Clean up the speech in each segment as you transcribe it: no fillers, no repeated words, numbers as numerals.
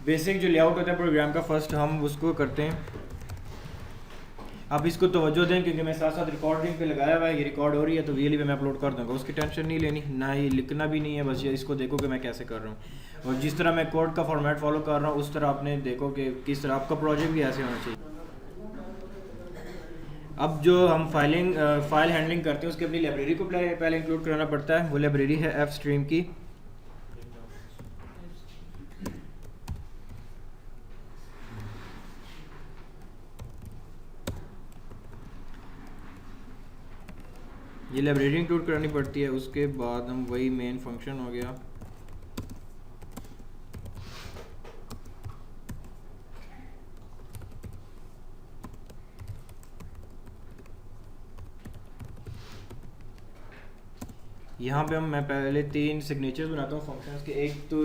Basic जो layout होता है प्रोग्राम का फर्स्ट हम उसको करते हैं। आप इसको तवज्जो दें क्योंकि मैं साथ साथ रिकॉर्डिंग पे लगाया हुआ है, ये रिकॉर्ड हो रही है तो वीएलई पे मैं अपलोड कर दूँगा, उसकी टेंशन नहीं लेनी, ना ही लिखना भी नहीं है, बस ये इसको देखो कि मैं कैसे कर रहा हूँ। और जिस तरह मैं कोड का फॉर्मेट फॉलो कर रहा हूँ उस तरह आपने देखो कि किस तरह आपका प्रोजेक्ट भी ऐसे होना चाहिए। अब जो हम फाइल हैंडलिंग करते हैं उसकी अपनी लाइब्रेरी को पहले इंक्लूड कराना पड़ता है। वो लाइब्रेरी है एफ स्ट्रीम की। ये लाइब्रेरी इंक्लूड करानी पड़ती है। उसके बाद हम वही मेन फंक्शन हो गया, यहाँ पे मैं पहले 3 सिग्नेचर्स बनाता हूँ फंक्शंस के। एक तो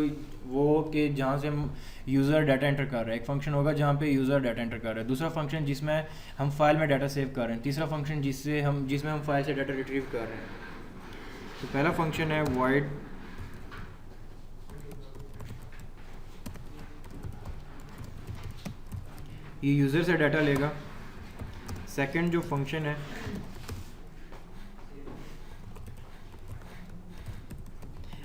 वो कि जहाँ से हम यूज़र डाटा एंटर कर रहे हैं, एक फंक्शन होगा जहाँ पे यूज़र डाटा एंटर कर रहे हैं, दूसरा फंक्शन जिसमें हम फाइल में डाटा सेव कर रहे हैं, तीसरा फंक्शन जिसमें हम फाइल से डाटा रिट्रीव कर रहे हैं। तो पहला फंक्शन है void ये यूज़र से डाटा लेगा। सेकंड जो फंक्शन है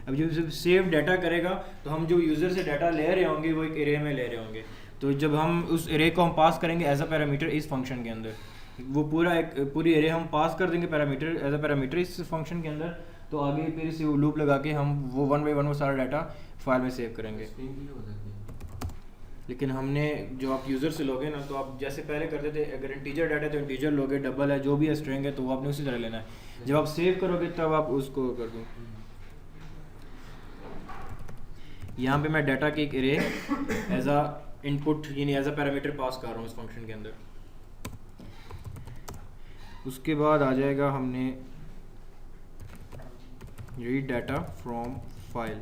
अब जब सेव डाटा करेगा तो हम जो यूज़र से डाटा ले रहे होंगे वो एक एरे में ले रहे होंगे। तो जब हम उस एरे को हम पास करेंगे एज अ पैरामीटर इस फंक्शन के अंदर, वो पूरी एरे हम पास कर देंगे पैरामीटर एज अ पैरामीटर इस फंक्शन के अंदर। तो आगे फिर इसे लूप लगा के हम वो 1 बाई 1 वो सारा डाटा फाइल में सेव करेंगे। लेकिन हमने जो आप यूज़र से लोगे ना, तो आप जैसे पहले करते थे, अगर इंटीजर डाटा है तो इंटीजर लोगे, डबल है जो भी है स्ट्रिंग है तो वो आपने उसी तरह लेना है। जब आप सेव करोगे तब आप उसको कर दो। यहाँ पे मैं डाटा की एक एरे एज अ इनपुट यानी एज अ पैरामीटर पास कर रहा हूँ इस फंक्शन के अंदर। उसके बाद आ जाएगा हमने रीड डाटा फ्रॉम फाइल।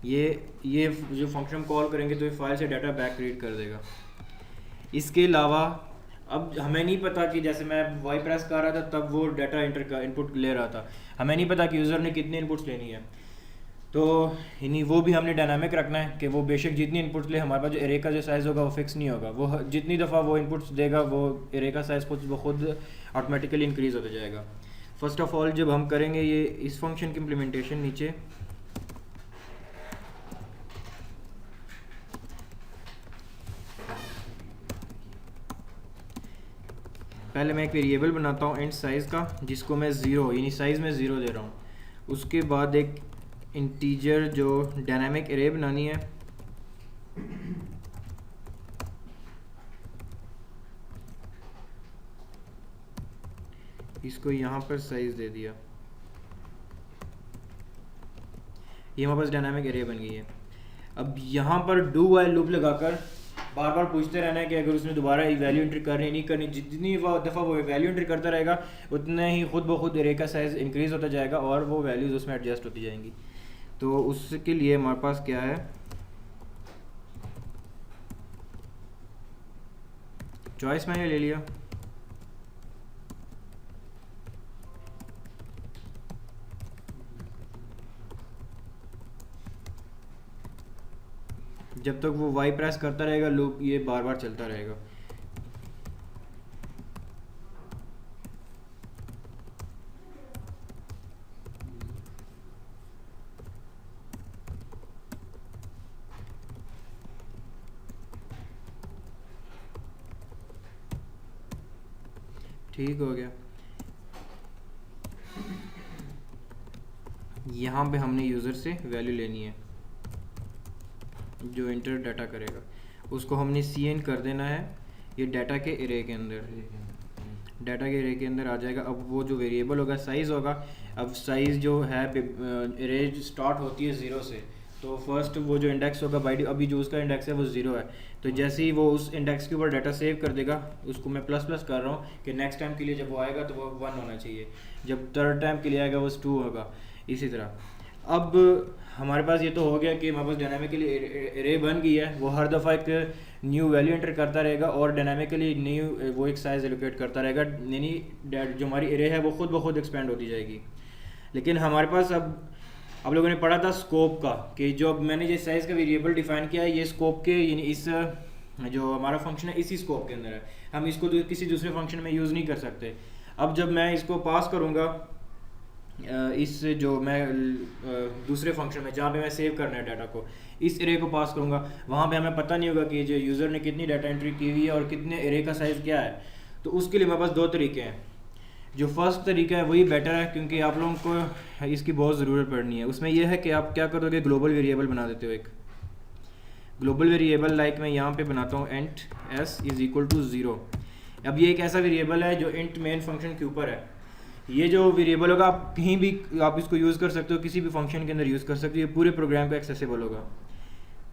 ये जो फंक्शन कॉल करेंगे तो ये फाइल से डाटा बैक रीड कर देगा। इसके अलावा अब हमें नहीं पता कि जैसे मैं वाई प्रेस कर रहा था तब वो डाटा इनपुट ले रहा था, हमें नहीं पता कि यूज़र ने कितनी इनपुट्स लेनी है। तो यानी वो भी हमने डायनामिक रखना है कि वो बेशक जितनी इनपुट्स ले, हमारे पास जो एरे का जो साइज़ होगा वो फिक्स नहीं होगा। वो जितनी दफ़ा वो इनपुट्स देगा वो एरे का साइज़ खुद ऑटोमेटिकली इंक्रीज़ होता जाएगा। फर्स्ट ऑफ ऑल जब हम करेंगे ये इस फंक्शन की इम्प्लीमेंटेशन, नीचे पहले मैं एक वेरिएबल बनाता हूँ इंट साइज़ का, जिसको मैं 0 यानी साइज़ में 0 दे रहा हूँ। उसके बाद एक इंटीजर जो डायनामिक एरे बनानी है, इसको यहाँ पर साइज़ दे दिया। ये हमारे पास डायनामिक एरे बन गई है। अब यहाँ पर डू वाइल लूप लगाकर बार बार पूछते रहना है कि अगर उसने दोबारा वैल्यू एंट्री करनी नहीं करनी, जितनी दफ़ा वो वैल्यू एंट्री करता रहेगा उतने ही खुद ब खुद एरे का साइज़ इंक्रीज़ होता जाएगा और वो वैल्यूज़ उसमें एडजस्ट होती जाएंगी। तो उसके लिए हमारे पास क्या है, चॉइस मैंने ले लिया। जब तक वो वाई प्रेस करता रहेगा लूप ये बार बार चलता रहेगा। ठीक हो गया। यहाँ पे हमने यूज़र से वैल्यू लेनी है, जो इंटर डाटा करेगा उसको हमने cn कर देना है ये डाटा के एरे के अंदर। डाटा के एरे के अंदर आ जाएगा। अब वो जो वेरिएबल होगा साइज़ होगा। अब साइज़ जो है एरे स्टार्ट होती है 0 से, तो फर्स्ट वो जो इंडेक्स होगा बाई अभी जो उसका इंडेक्स है वो 0 है, तो जैसे ही वो उस इंडेक्स के ऊपर डाटा सेव कर देगा, उसको मैं प्लस प्लस कर रहा हूँ कि नेक्स्ट टाइम के लिए जब वो आएगा तो वो 1 होना चाहिए, जब थर्ड टाइम के लिए आएगा वो 2 होगा, इसी तरह। अब हमारे पास ये तो हो गया कि हमारे पास डायनामिकली एरे बन गई है, वो हर दफ़ा एक न्यू वैल्यू एंटर करता रहेगा और डायनामिकली न्यू वो एक साइज़ एलोकेट करता रहेगा, यानी जो हमारी एरे है वो खुद ब खुद एक्सपेंड होती जाएगी। लेकिन हमारे पास अब आप लोगों ने पढ़ा था स्कोप का, कि जो मैंने जिस साइज़ का वेरिएबल डिफाइन किया है ये स्कोप के, यानी इस जो हमारा फंक्शन है इसी स्कोप के अंदर है, हम इसको किसी दूसरे फंक्शन में यूज़ नहीं कर सकते। अब जब मैं इसको पास करूँगा इस जो मैं दूसरे फंक्शन में जहाँ पे मैं सेव करना है डाटा को, इस एरे को पास करूँगा, वहाँ पे हमें पता नहीं होगा कि जो यूज़र ने कितनी डाटा एंट्री की हुई है और कितने एरे का साइज़ क्या है। तो उसके लिए मेरे पास दो तरीके हैं। जो फर्स्ट तरीका है वही बेटर है, क्योंकि आप लोगों को इसकी बहुत ज़रूरत पड़नी है। उसमें यह है कि आप क्या करोगे, ग्लोबल वेरिएबल बना देते हो। एक ग्लोबल वेरिएबल लाइक मैं यहाँ पे बनाता हूँ int s is equal to 0। अब ये एक ऐसा वेरिएबल है जो इंट मेन फंक्शन के ऊपर है। ये जो वेरिएबल होगा आप कहीं भी आप इसको यूज़ कर सकते हो, किसी भी फंक्शन के अंदर यूज़ कर सकते हो, ये पूरे प्रोग्राम पे एक्सेसिबल होगा।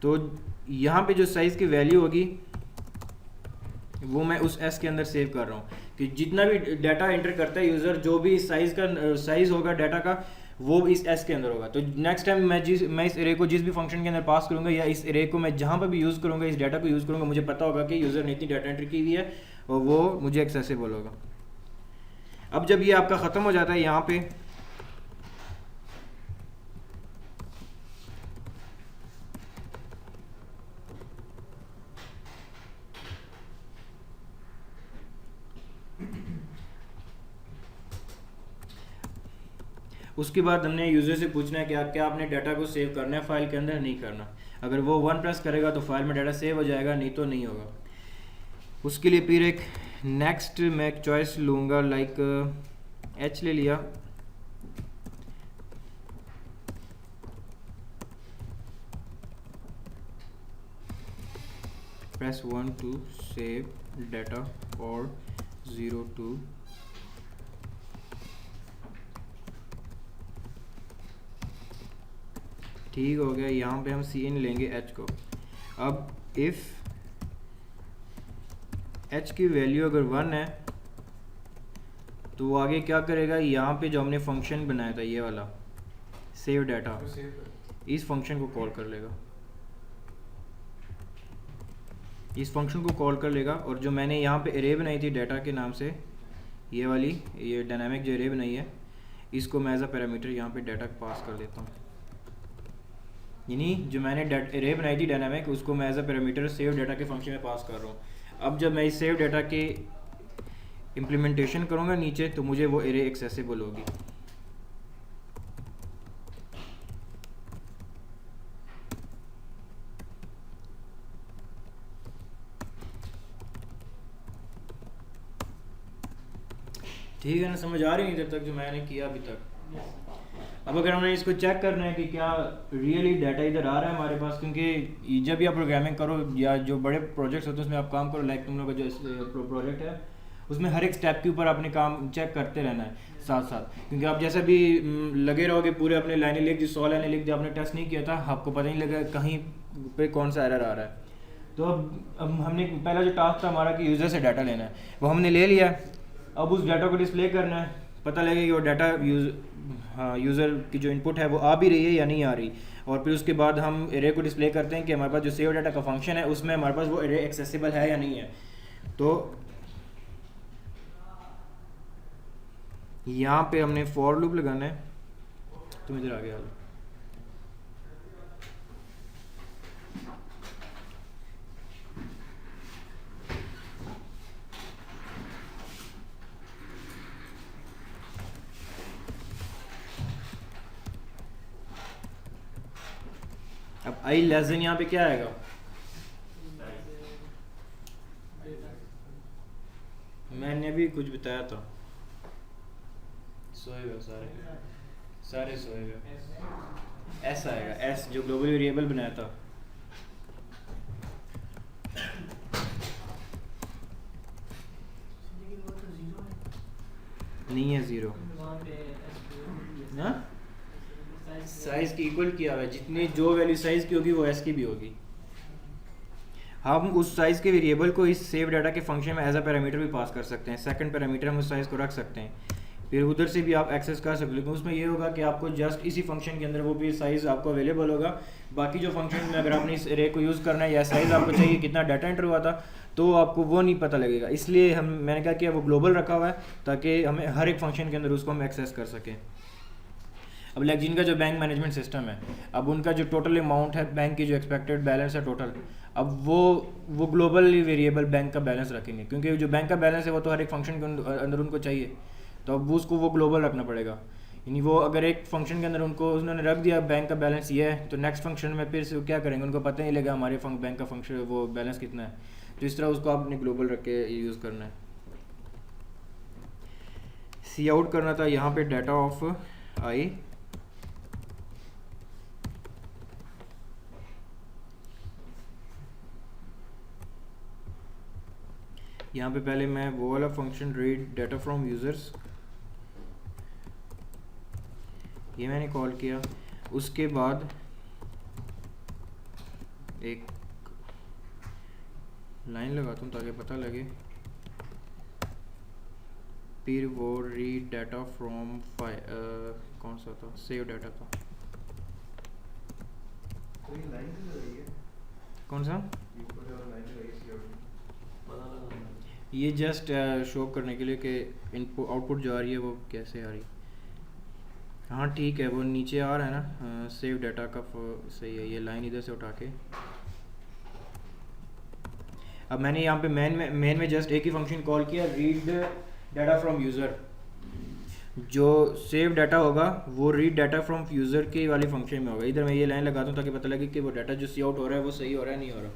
तो यहाँ पे जो साइज़ की वैल्यू होगी वो मैं उस s के अंदर सेव कर रहा हूँ, कि जितना भी डाटा एंटर करता है यूज़र, जो भी साइज़ होगा डाटा का, वो इस s के अंदर होगा। तो नेक्स्ट टाइम मैं इस एरे को जिस भी फंक्शन के अंदर पास करूँगा, या इस एरे को मैं जहाँ पर भी यूज़ करूँगा, इस डाटा को यूज़ करूँगा, मुझे पता होगा कि यूज़र ने इतनी डाटा एंट्री की हुई है और वो मुझे एक्सेसिबल होगा। अब जब ये आपका ख़त्म हो जाता है यहाँ पे, उसके बाद हमने यूज़र से पूछना है कि क्या आपने डाटा को सेव करना है फाइल के अंदर, नहीं करना। अगर वो 1 प्रेस करेगा तो फाइल में डाटा सेव हो जाएगा, नहीं तो नहीं होगा। उसके लिए फिर एक नेक्स्ट मैं एक चॉइस लूँगा, लाइक h ले लिया, प्रेस 1 टू सेव डाटा और 0 टू ठीक हो गया। यहाँ पे हम cin लेंगे h को। अब इफ़ h की वैल्यू अगर 1 है तो वो आगे क्या करेगा, यहाँ पे जो हमने फंक्शन बनाया था ये वाला सेव डाटा, इस फंक्शन को कॉल कर लेगा, इस फंक्शन को कॉल कर लेगा। और जो मैंने यहाँ पे एरे बनाई थी डाटा के नाम से, ये वाली ये डायनामिक जो एरे बनाई है, इसको मैं एज अ पैरामीटर यहाँ पे डाटा पास कर देता हूँ। यानी जो मैंने एरे बनाई थी डायनामिक, उसको मैं as a parameter save data के फंक्शन में पास कर रहा हूँ। अब जब मैं इस सेव डाटा के इम्प्लीमेंटेशन करूँगा नीचे, तो मुझे वो एरे एक्सेसिबल होगी। ठीक है ना, समझ आ रही है जब तक जो मैंने किया अभी तक। अब अगर हमने इसको चेक करना है कि क्या रियली डाटा इधर आ रहा है हमारे पास, क्योंकि जब भी आप प्रोग्रामिंग करो या जो बड़े प्रोजेक्ट्स होते हैं उसमें आप काम करो, लाइक तुम लोग का जो प्रोजेक्ट है उसमें हर एक स्टेप के ऊपर आपने काम चेक करते रहना है साथ साथ। क्योंकि आप जैसे भी लगे रहोगे पूरे अपने लाइनें लिख दी, 100 लाइनें लिख दी, आपने टेस्ट नहीं किया था, आपको पता नहीं लगा कहीं पे कौन सा एरर आ रहा है। तो अब हमने पहला जो टास्क था हमारा कि यूज़र से डाटा लेना है, वो हमने ले लिया। अब उस डाटा को डिस्प्ले करना है, पता लगे कि वो डाटा यूज़र की जो इनपुट है वो आ भी रही है या नहीं आ रही। और फिर उसके बाद हम एरे को डिस्प्ले करते हैं कि हमारे पास जो सेव डाटा का फंक्शन है उसमें हमारे पास वो एरे एक्सेसिबल है या नहीं है। तो यहाँ पे हमने फॉर लूप लगाना है। तुम इधर आगे आ जाओ। अब आई लेस देन यहाँ पे क्या आएगा, मैंने भी कुछ बताया था, सोएगा सारे सोएगा। एस आएगा, एस जो ग्लोबल वेरिएबल बनाया था। नहीं है 0 ना, साइज की इक्वल किया हुआ है, जितनी जो वैल्यू साइज की होगी वो एस की भी होगी। हम उस साइज़ के वेरिएबल को इस सेव डाटा के फंक्शन में एज अ पैरामीटर भी पास कर सकते हैं। सेकंड पैरामीटर हम उस साइज़ को रख सकते हैं, फिर उधर से भी आप एक्सेस कर सकते हो। लेकिन उसमें ये होगा कि आपको जस्ट इसी फंक्शन के अंदर वो भी साइज़ आपको अवेलेबल होगा। बाकी जो फंक्शन में अगर आपने इस एरे को यूज़ करना है या साइज़ आपको चाहिए कितना डाटा एंटर हुआ था, तो आपको वो नहीं पता लगेगा। इसलिए मैंने क्या किया, वो ग्लोबल रखा हुआ है ताकि हमें हर एक फंक्शन के अंदर उसको हम एक्सेस कर सकें। अब लेक्जिन का जो बैंक मैनेजमेंट सिस्टम है, अब उनका जो टोटल अमाउंट है बैंक की, जो एक्सपेक्टेड बैलेंस है टोटल, अब वो ग्लोबली वेरिएबल बैंक का बैलेंस रखेंगे, क्योंकि जो बैंक का बैलेंस है वो तो हर एक फंक्शन के अंदर उनको चाहिए, तो अब उसको वो ग्लोबल रखना पड़ेगा। यानी वो अगर एक फंक्शन के अंदर उनको उन्होंने रख दिया बैंक का बैलेंस ये है, तो नेक्स्ट फंक्शन में फिर से क्या करेंगे, उनको पता नहीं लगेगा हमारे बैंक का फंक्शन वो बैलेंस कितना है। तो इस तरह उसको आपने ग्लोबल रख के यूज़ करना है। सी आउट करना था यहाँ पे डाटा ऑफ आई, यहाँ पे पहले मैं वो वाला function read data from users ये मैंने कॉल किया, उसके बाद एक लाइन लगाता हूँ ताकि पता लगे, फिर वो रीड डाटा फ्रॉम कौन सा था, सेव डाटा था, कौन सा, ये जस्ट शो करने के लिए कि इनपुट आउटपुट जो आ रही है वो कैसे आ रही है। हाँ ठीक है, वो नीचे आ रहा है ना सेव डाटा का, सही है, ये लाइन इधर से उठा के। अब मैंने यहाँ पे मेन में जस्ट एक ही फंक्शन कॉल किया, रीड डाटा फ्रॉम यूज़र, जो सेव डाटा होगा वो रीड डाटा फ्रॉम यूज़र के वाली फंक्शन में होगा। इधर मैं ये लाइन लगाता हूँ ताकि पता लगे कि वो डाटा जो सी आउट हो रहा है वो सही हो रहा है नहीं हो रहा।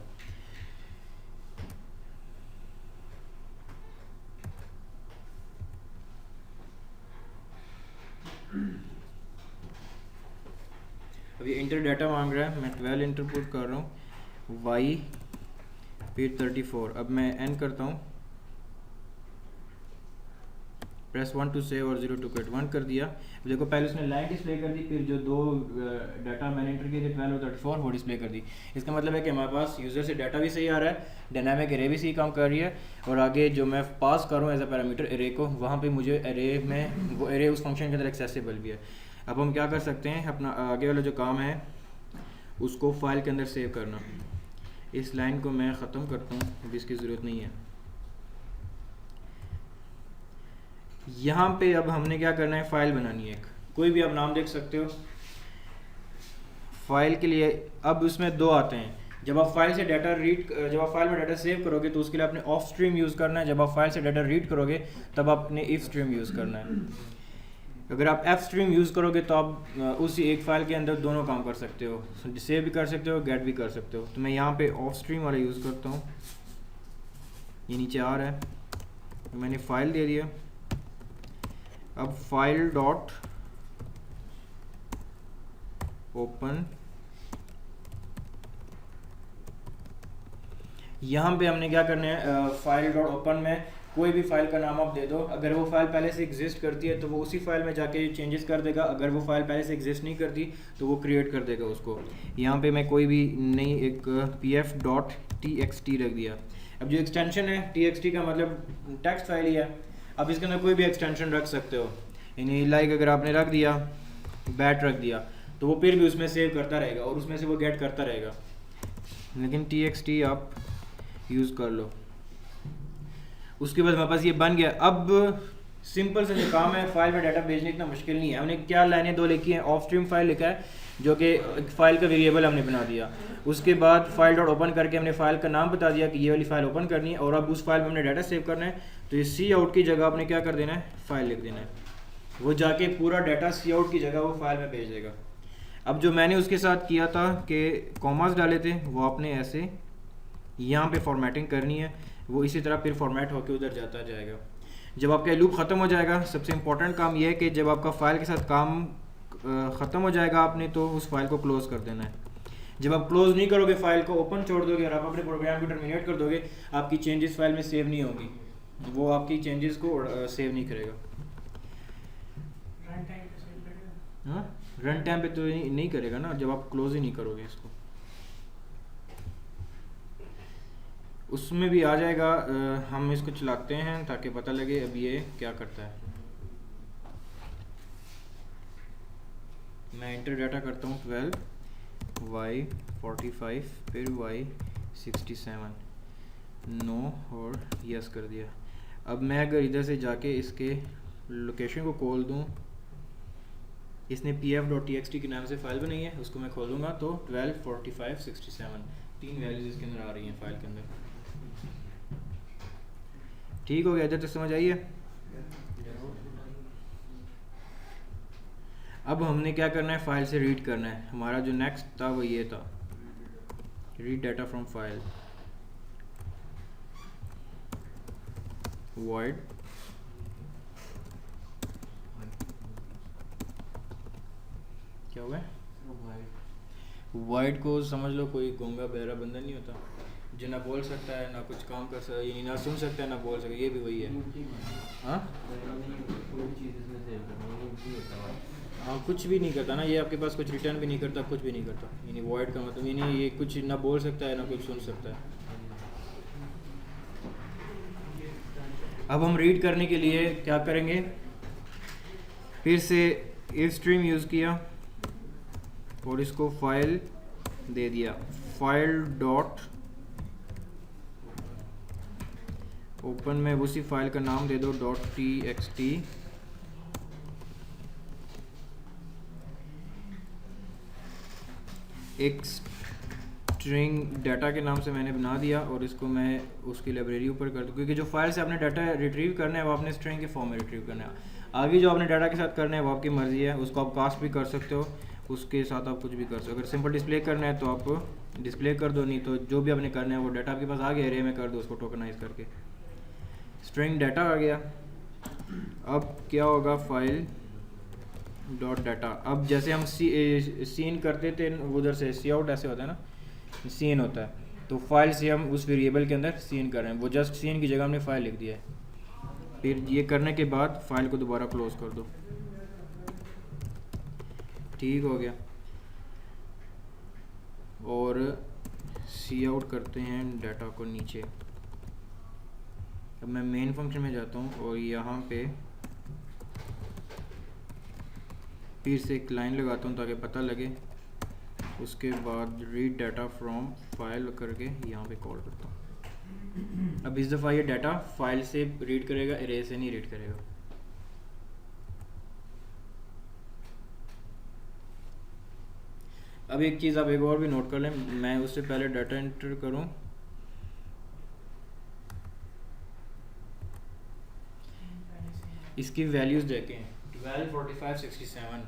अभी इंटर डाटा मांग रहा है, मैं 12 इंटरपुट कर रहा हूँ, y फिर 34। अब मैं n करता हूँ, प्रेस 1 टू सेव और 0 टू कट, 1 कर दिया। देखो पहले उसने लाइन डिस्प्ले कर दी, फिर जो दो डाटा मैंने इंटर किए थे 12 और 34 वो डिस्प्ले कर दी। इसका मतलब है कि हमारे पास यूज़र से डाटा भी सही आ रहा है, डायनामिक एरे भी सही काम कर रही है, और आगे जो मैं पास कर रहा हूँ एज अ पैरामीटर एरे को, वहाँ पे मुझे एरे में वो एरे उस फंक्शन के अंदर एक्सेसिबल भी है। अब हम क्या कर सकते हैं, अपना आगे वाला जो काम है उसको फाइल के अंदर सेव करना। इस लाइन को मैं ख़त्म करता हूँ, अभी इसकी ज़रूरत नहीं है। यहाँ पे अब हमने क्या करना है, फ़ाइल बनानी है, एक कोई भी आप नाम देख सकते हो फाइल के लिए। अब उसमें दो आते हैं, जब आप फाइल से डाटा रीड, जब आप फाइल में डाटा सेव करोगे तो उसके लिए आपने ऑफ स्ट्रीम यूज़ करना है, जब आप फाइल से डाटा रीड करोगे तब आपने इफ स्ट्रीम यूज़ करना है। अगर आप एफ स्ट्रीम यूज़ करोगे तो आप उसी एक फ़ाइल के अंदर दोनों काम कर सकते हो, सेव भी कर सकते हो, गेट भी कर सकते हो। तो मैं यहाँ पे ऑफ स्ट्रीम वाला यूज़ करता हूँ, ये नीचे आ रहा है, तो मैंने फ़ाइल दे दिया। अब फाइल डॉट ओपन, यहाँ पे हमने क्या करना है, फाइल डॉट ओपन में कोई भी फाइल का नाम आप दे दो। अगर वो फाइल पहले से एग्जिस्ट करती है तो वो उसी फाइल में जाके चेंजेस कर देगा, अगर वो फाइल पहले से एग्जिस्ट नहीं करती तो वो क्रिएट कर देगा उसको। यहाँ पे मैं कोई भी नई एक pf.txt रख दिया। अब जो एक्सटेंशन है txt का मतलब टेक्स्ट फाइल ही है, अब इसके अंदर कोई भी एक्सटेंशन रख सकते हो, यानी लाइक अगर आपने रख दिया बैट रख दिया तो वो फिर भी उसमें सेव करता रहेगा और उसमें से वो गेट करता रहेगा, लेकिन txt आप यूज़ कर लो। उसके बाद हमारे पास ये बन गया। अब सिंपल से जो काम है, फाइल में डाटा भेजने इतना मुश्किल नहीं है। हमने क्या लाइनें दो लिखी हैं, ऑफ स्ट्रीम फाइल लिखा है जो कि फाइल का वेरिएबल हमने बना दिया। उसके बाद फाइल डॉट ओपन करके हमने फाइल का नाम बता दिया कि ये वाली फाइल ओपन करनी है, और अब उस फाइल में हमने डाटा सेव करना है। तो ये सी आउट की जगह आपने क्या कर देना है, फाइल लिख देना है, वो जाके पूरा डाटा सी आउट की जगह वो फाइल में भेज देगा। अब जो मैंने उसके साथ किया था कि कॉमास डाले थे, वो आपने ऐसे यहाँ पे फॉर्मेटिंग करनी है, वो इसी तरह फिर फॉर्मेट होकर उधर जाता जाएगा। जब आपका लूप ख़त्म हो जाएगा, सबसे इम्पोर्टेंट काम यह है कि जब आपका फ़ाइल के साथ काम ख़त्म हो जाएगा आपने तो उस फाइल को क्लोज़ कर देना है। जब आप क्लोज़ नहीं करोगे, फाइल को ओपन छोड़ दोगे और आप अपने प्रोग्राम को टर्मिनेट कर दोगे, आपकी चेंजेस फाइल में सेव नहीं होगी, वो आपकी चेंजेस को सेव नहीं करेगा। हाँ, रन टाइम पे तो नहीं करेगा ना, जब आप क्लोज़ ही नहीं करोगे इसको। उसमें भी आ जाएगा। हम इसको चलाते हैं ताकि पता लगे अब ये क्या करता है। मैं इंटर डाटा करता हूँ 12 y 45 फिर y 67 नो और यस कर दिया। अब मैं अगर इधर से जाके इसके लोकेशन को खोल दूँ इसने pf.txt के नाम से फ़ाइल बनाई है, उसको मैं खोलूँगा तो 12, 45, 67 3 वैल्यूज़ इसके अंदर आ रही हैं फ़ाइल के अंदर। ठीक हो गया, इधर तक समझ आई है। अब हमने क्या करना है, फ़ाइल से रीड करना है। हमारा जो नेक्स्ट था वो ये था, read data from file, void क्या हुआ है, void को समझ लो कोई गूंगा बहरा बंदा नहीं होता जो ना बोल सकता है ना कुछ काम कर सकता है, यानी ना सुन सकता है ना बोल सकता है, ये भी वही है। हाँ कुछ भी नहीं करता ना, ये आपके पास कुछ रिटर्न भी नहीं करता, कुछ भी नहीं करता, यानी void का मतलब यानी ये कुछ ना बोल सकता है ना कुछ सुन सकता है। अब हम रीड करने के लिए क्या करेंगे, फिर से इफ स्ट्रीम यूज़ किया और इसको फाइल दे दिया, फाइल डॉट ओपन में उसी फाइल का नाम दे दो .txt, एक स्ट्रिंग डाटा के नाम से मैंने बना दिया और इसको मैं उसकी लाइब्रेरी ऊपर कर दूँ, क्योंकि जो फाइल से आपने डाटा रिट्रीव करना है वो आपने स्ट्रिंग के फॉर्म में रिट्रीव करना है। आगे जो आपने डाटा के साथ करना है वो आपकी मर्ज़ी है, उसको आप कास्ट भी कर सकते हो, उसके साथ आप कुछ भी कर सकते हो। अगर सिंपल डिस्प्ले करना है तो आप डिस्प्ले कर दो, नहीं तो जो भी आपने करना है वो डाटा आपके पास आ गया एरे में कर दो, उसको टोकनाइज करके स्ट्रिंग डाटा आ गया। अब क्या होगा, फाइल डॉट डाटा। अब जैसे हम सीन करते थे उधर से सी आउट ऐसे होता है ना, सीन होता है, तो फाइल से हम उस वेरिएबल के अंदर सीन कर रहे हैं, वो जस्ट सीन की जगह हमने फाइल लिख दिया है। फिर ये करने के बाद फाइल को दोबारा क्लोज कर दो, ठीक हो गया। और सी आउट करते हैं डाटा को नीचे। अब मैं मेन फंक्शन में जाता हूँ और यहाँ पे फिर से एक लाइन लगाता हूँ ताकि पता लगे, उसके बाद रीड डाटा फ्रॉम फाइल करके यहाँ पे कॉल करता हूँ। अब इस दफ़ा ये डाटा फाइल से रीड करेगा, एरे से नहीं रीड करेगा। अब एक चीज़ आप एक और भी नोट कर लें, मैं उससे पहले डाटा एंटर करूँ, इसकी वैल्यूज़ देखें 12, 45, 67।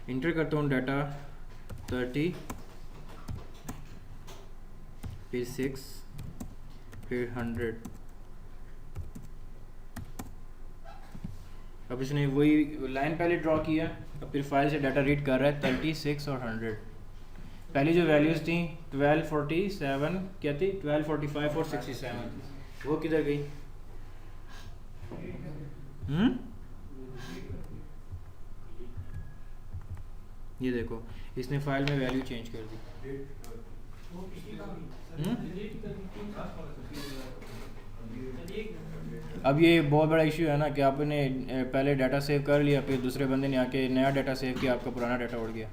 इंटर करता हूँ डाटा 30, फिर 6, फिर 100। अब इसने वही लाइन पहले ड्रॉ किया, अब फिर फाइल से डाटा रीड कर रहा है 36 और 100। पहली जो वैल्यूज़ थी 12, 47 क्या थी, 12, 45 और 67, वो किधर गई? ये देखो इसने फाइल में वैल्यू चेंज कर दी। अब ये बहुत बड़ा इशू है ना कि आपने पहले डाटा सेव कर लिया, फिर दूसरे बंदे ने आके नया डाटा सेव किया, आपका पुराना डाटा उड़ गया।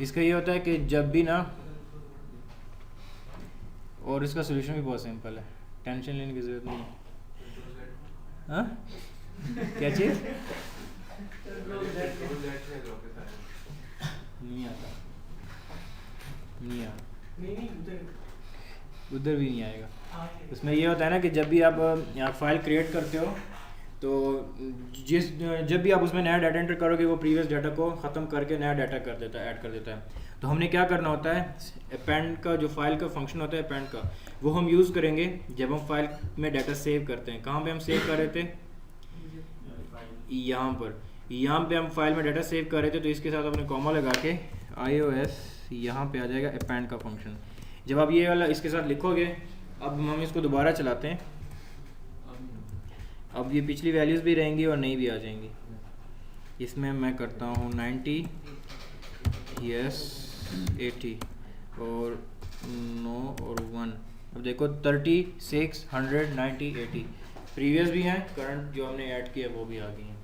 इसका ये होता है कि जब भी ना, और इसका सोल्यूशन भी बहुत सिंपल है, टेंशन लेने की ज़रूरत नहीं है। हाँ क्या चीज़? नहीं आता, नहीं आता, उधर भी नहीं आएगा। उसमें ये होता है ना कि जब भी आप यहाँ फाइल क्रिएट करते हो तो जब भी आप उसमें नया डाटा एंटर करोगे वो प्रीवियस डाटा को ख़त्म करके नया डाटा कर देता है, ऐड कर देता है। तो हमने क्या करना होता है, अपेंड का जो फाइल का फंक्शन होता है अपेंड का, वो हम यूज़ करेंगे जब हम फाइल में डाटा सेव करते हैं। कहाँ पे हम सेव कर रहे थे? यहाँ पर, यहाँ पे हम फाइल में डाटा सेव कर रहे थे, तो इसके साथ अपने कॉमा लगा के iOS यहाँ पे आ जाएगा अपेंड का फंक्शन। जब आप ये वाला इसके साथ लिखोगे, अब हम इसको दोबारा चलाते हैं, अब ये पिछली वैल्यूज़ भी रहेंगी और नई भी आ जाएंगी। इसमें मैं करता हूँ 90, यस 80 और 9 और 1। अब देखो 36, 100, 90, 80 प्रीवियस भी हैं, करंट जो हमने ऐड किया वो भी आ गई हैं।